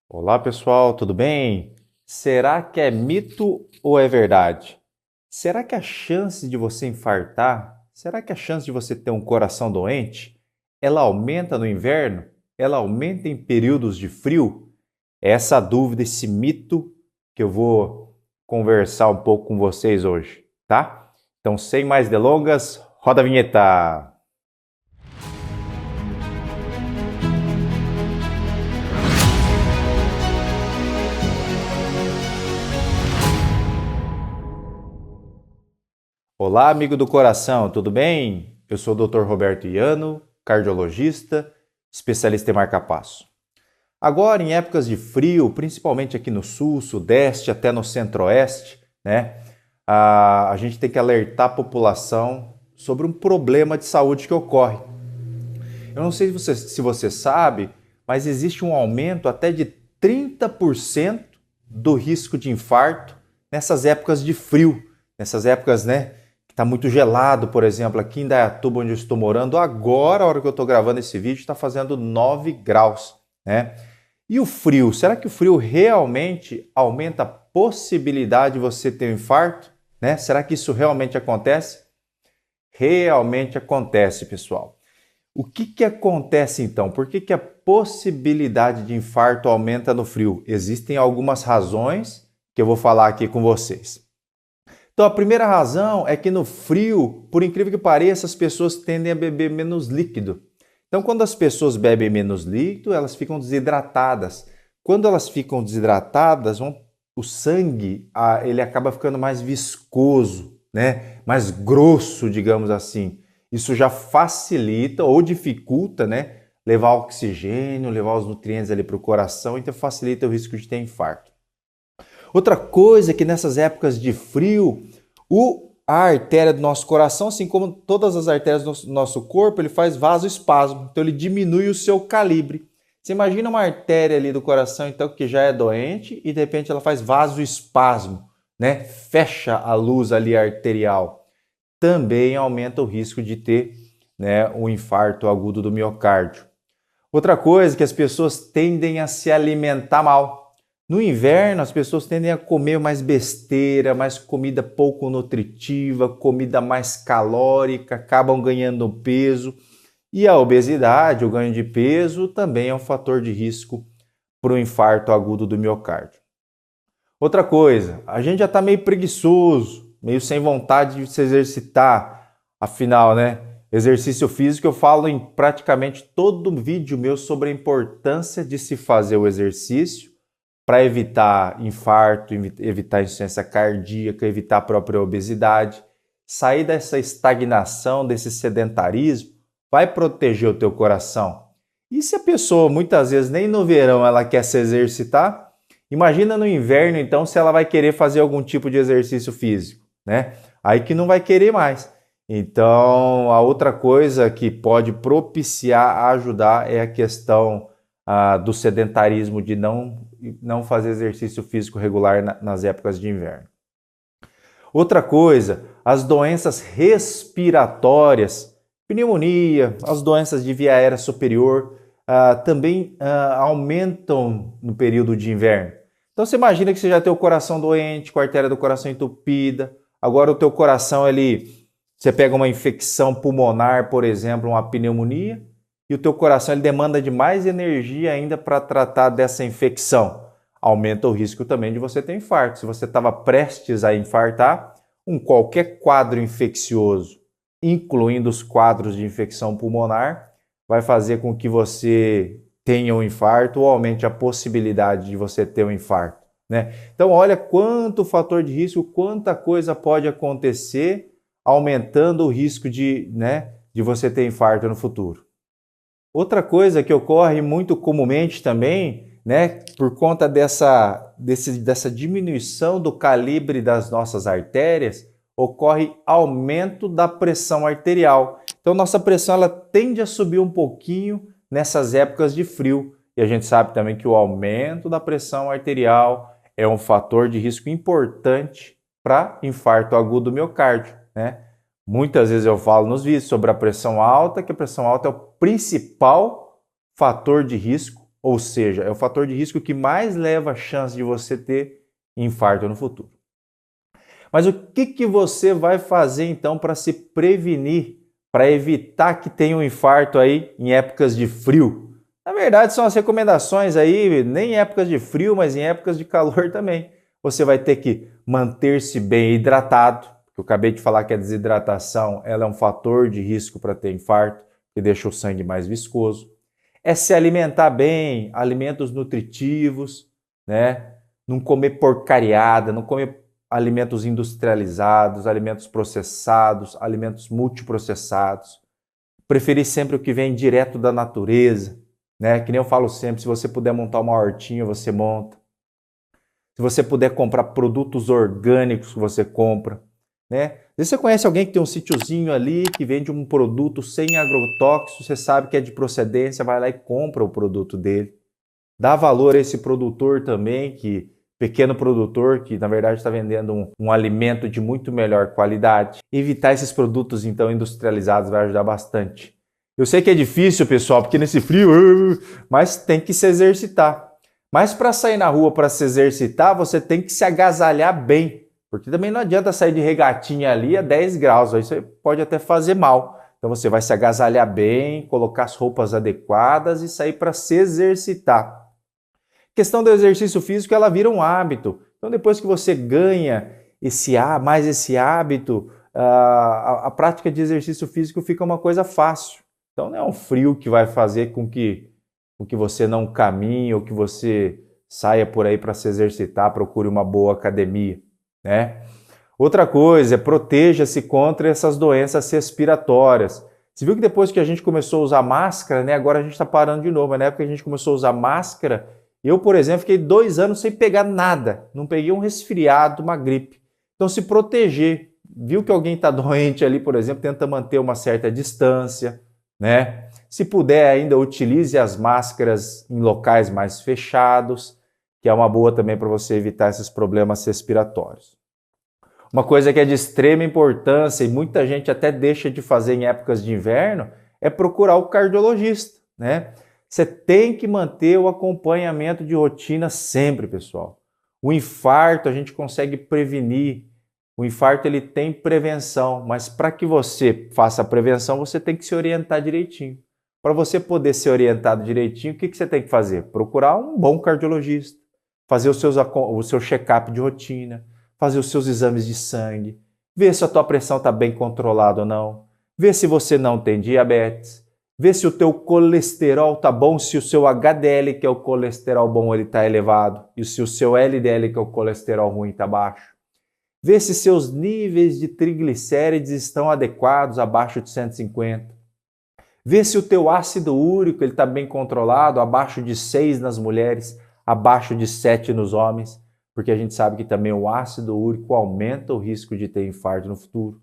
Olá pessoal, tudo bem? Será que é mito ou é verdade? Será que a chance de você infartar, será que a chance de você ter um coração doente, ela aumenta no inverno? Ela aumenta em períodos de frio? É essa dúvida, esse mito que eu vou conversar um pouco com vocês hoje, tá? Então, sem mais delongas, roda a vinheta! Olá, amigo do coração, tudo bem? Eu sou o Dr. Roberto Iano, cardiologista, especialista em marca-passo. Agora, em épocas de frio, principalmente aqui no sul, sudeste, até no centro-oeste, né, a gente tem que alertar a população sobre um problema de saúde que ocorre. Eu não sei se você sabe, mas existe um aumento até de 30% do risco de infarto nessas épocas de frio, nessas épocas, né, que está muito gelado, por exemplo, aqui em Indaiatuba, onde eu estou morando, agora, a hora que eu estou gravando esse vídeo, está fazendo 9 graus, né? E o frio, será que o frio realmente aumenta a possibilidade de você ter um infarto, né? Será que isso realmente acontece? Realmente acontece, pessoal. O que acontece então? Por que a possibilidade de infarto aumenta no frio? Existem algumas razões que eu vou falar aqui com vocês. Então, a primeira razão é que no frio, por incrível que pareça, as pessoas tendem a beber menos líquido. Então, quando as pessoas bebem menos líquido, elas ficam desidratadas. Quando elas ficam desidratadas, o sangue ele acaba ficando mais viscoso, né? Mais grosso, digamos assim. Isso já facilita ou dificulta, né? Levar oxigênio, levar os nutrientes ali para o coração, então facilita o risco de ter infarto. Outra coisa é que nessas épocas de frio, a artéria do nosso coração, assim como todas as artérias do nosso corpo, ele faz vasoespasmo, então ele diminui o seu calibre. Você imagina uma artéria ali do coração, então, que já é doente e de repente ela faz vasoespasmo, né? Fecha a luz ali arterial. Também aumenta o risco de ter, né, um infarto agudo do miocárdio. Outra coisa é que as pessoas tendem a se alimentar mal. No inverno, as pessoas tendem a comer mais besteira, mais comida pouco nutritiva, comida mais calórica, acabam ganhando peso. E a obesidade, o ganho de peso, também é um fator de risco para o infarto agudo do miocárdio. Outra coisa, a gente já está meio preguiçoso, meio sem vontade de se exercitar. Afinal, né? Exercício físico eu falo em praticamente todo vídeo meu sobre a importância de se fazer o exercício para evitar infarto, evitar insuficiência cardíaca, evitar a própria obesidade. Sair dessa estagnação, desse sedentarismo, vai proteger o teu coração. E se a pessoa muitas vezes nem no verão ela quer se exercitar, imagina no inverno então se ela vai querer fazer algum tipo de exercício físico, né? Aí que não vai querer mais. Então, a outra coisa que pode propiciar, ajudar é a questão do sedentarismo, de não fazer exercício físico regular nas épocas de inverno. Outra coisa, as doenças respiratórias, pneumonia, as doenças de via aérea superior também aumentam no período de inverno. Então você imagina que você já tem o coração doente, com a artéria do coração entupida, agora o teu coração, você pega uma infecção pulmonar, por exemplo, uma pneumonia, e o teu coração ele demanda de mais energia ainda para tratar dessa infecção. Aumenta o risco também de você ter infarto. Se você estava prestes a infartar, qualquer quadro infeccioso, incluindo os quadros de infecção pulmonar, vai fazer com que você tenha um infarto ou aumente a possibilidade de você ter um infarto, né? Então, olha quanto fator de risco, quanta coisa pode acontecer aumentando o risco de você ter infarto no futuro. Outra coisa que ocorre muito comumente também, né, por conta dessa diminuição do calibre das nossas artérias, ocorre aumento da pressão arterial. Então, nossa pressão ela tende a subir um pouquinho nessas épocas de frio. E a gente sabe também que o aumento da pressão arterial é um fator de risco importante para infarto agudo do miocárdio, né? Muitas vezes eu falo nos vídeos sobre a pressão alta, que a pressão alta é o principal fator de risco ou seja, é o fator de risco que mais leva a chance de você ter infarto no futuro. Mas o que você vai fazer então para se prevenir, para evitar que tenha um infarto aí em épocas de frio? Na verdade, são as recomendações aí, nem em épocas de frio, mas em épocas de calor também. Você vai ter que manter-se bem hidratado, porque eu acabei de falar que a desidratação ela é um fator de risco para ter infarto, que deixa o sangue mais viscoso. É se alimentar bem, alimentos nutritivos, né? Não comer porcariada, não comer alimentos industrializados, alimentos processados, alimentos multiprocessados. Preferir sempre o que vem direto da natureza, né? Que nem eu falo sempre, se você puder montar uma hortinha, você monta. Se você puder comprar produtos orgânicos, você compra, né? Se você conhece alguém que tem um sítiozinho ali, que vende um produto sem agrotóxicos, você sabe que é de procedência, vai lá e compra o produto dele. Dá valor a esse produtor também, pequeno produtor que na verdade está vendendo um alimento de muito melhor qualidade. Evitar esses produtos então industrializados vai ajudar bastante. Eu sei que é difícil, pessoal, porque nesse frio, mas tem que se exercitar. Mas para sair na rua, para se exercitar, você tem que se agasalhar bem, porque também não adianta sair de regatinha ali a 10 graus, aí você pode até fazer mal. Então você vai se agasalhar bem, colocar as roupas adequadas e sair para se exercitar. A questão do exercício físico, ela vira um hábito. Então depois que você ganha mais esse hábito, a prática de exercício físico fica uma coisa fácil. Então não é um frio que vai fazer com que você não caminhe ou que você saia por aí para se exercitar, procure uma boa academia, né? Outra coisa é proteja-se contra essas doenças respiratórias. Você viu que depois que a gente começou a usar máscara, né? Agora a gente está parando de novo, mas na época que a gente começou a usar máscara, eu, por exemplo, fiquei 2 anos sem pegar nada. Não peguei um resfriado, uma gripe. Então se proteger. Viu que alguém está doente ali, por exemplo, tenta manter uma certa distância, né? Se puder ainda, utilize as máscaras em locais mais fechados, que é uma boa também para você evitar esses problemas respiratórios. Uma coisa que é de extrema importância e muita gente até deixa de fazer em épocas de inverno é procurar o cardiologista, né? Você tem que manter o acompanhamento de rotina sempre, pessoal. O infarto a gente consegue prevenir. O infarto ele tem prevenção, mas para que você faça a prevenção, você tem que se orientar direitinho. Para você poder ser orientado direitinho, o que você tem que fazer? Procurar um bom cardiologista, fazer o seu check-up de rotina, fazer os seus exames de sangue, ver se a tua pressão está bem controlada ou não, ver se você não tem diabetes, ver se o teu colesterol está bom, se o seu HDL, que é o colesterol bom, ele está elevado, e se o seu LDL, que é o colesterol ruim, está baixo. Ver se seus níveis de triglicérides estão adequados, abaixo de 150. Vê se o teu ácido úrico está bem controlado, abaixo de 6 nas mulheres, abaixo de 7 nos homens, porque a gente sabe que também o ácido úrico aumenta o risco de ter infarto no futuro,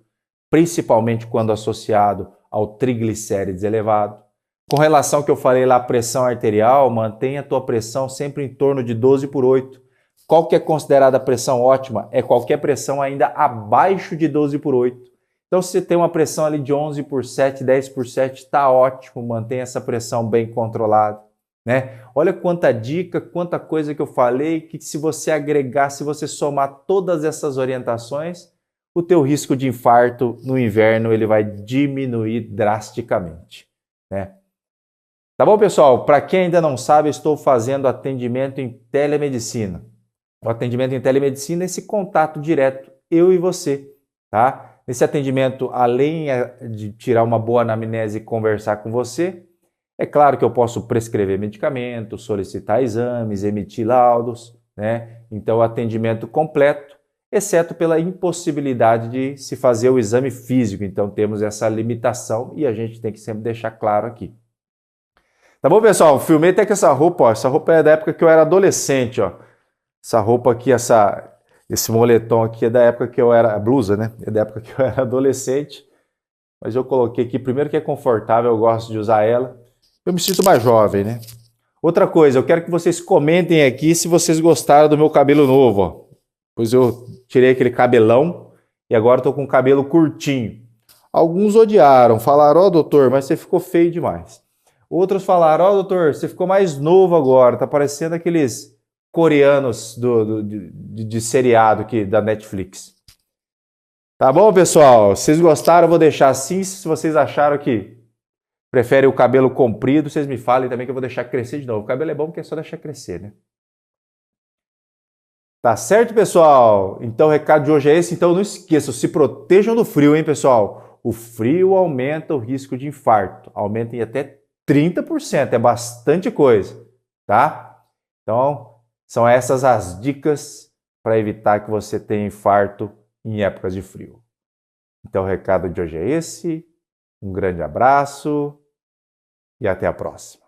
principalmente quando associado ao triglicérides elevado. Com relação ao que eu falei lá, pressão arterial, mantenha a tua pressão sempre em torno de 12/8. Qual que é considerada a pressão ótima? É qualquer pressão ainda abaixo de 12/8. Então, se você tem uma pressão ali de 11/7, 10/7, está ótimo, mantenha essa pressão bem controlada, né? Olha quanta dica, quanta coisa que eu falei, que se você agregar, se você somar todas essas orientações, o teu risco de infarto no inverno ele vai diminuir drasticamente, né? Tá bom, pessoal? Para quem ainda não sabe, eu estou fazendo atendimento em telemedicina. O atendimento em telemedicina é esse contato direto, eu e você, tá? Nesse atendimento, além de tirar uma boa anamnese e conversar com você, é claro que eu posso prescrever medicamentos, solicitar exames, emitir laudos, né? Então, atendimento completo, exceto pela impossibilidade de se fazer o exame físico. Então, temos essa limitação e a gente tem que sempre deixar claro aqui. Tá bom, pessoal? Filmei até com essa roupa, ó. Essa roupa é da época que eu era adolescente, ó. Essa roupa aqui, esse moletom aqui é da época que eu era... A blusa, né? É da época que eu era adolescente. Mas eu coloquei aqui, primeiro que é confortável, eu gosto de usar ela. Eu me sinto mais jovem, né? Outra coisa, eu quero que vocês comentem aqui se vocês gostaram do meu cabelo novo, ó. Pois eu tirei aquele cabelão e agora estou com o cabelo curtinho. Alguns odiaram, falaram, ó, doutor, mas você ficou feio demais. Outros falaram, doutor, você ficou mais novo agora, tá parecendo aqueles coreanos de seriado aqui da Netflix. Tá bom, pessoal? Se vocês gostaram, eu vou deixar assim. Se vocês acharam que preferem o cabelo comprido, vocês me falem também que eu vou deixar crescer de novo. O cabelo é bom porque é só deixar crescer, né? Tá certo, pessoal? Então o recado de hoje é esse. Então não esqueçam, se protejam do frio, hein, pessoal? O frio aumenta o risco de infarto. Aumenta em até 30%, é bastante coisa, tá? Então, são essas as dicas para evitar que você tenha infarto em épocas de frio. Então, o recado de hoje é esse. Um grande abraço e até a próxima.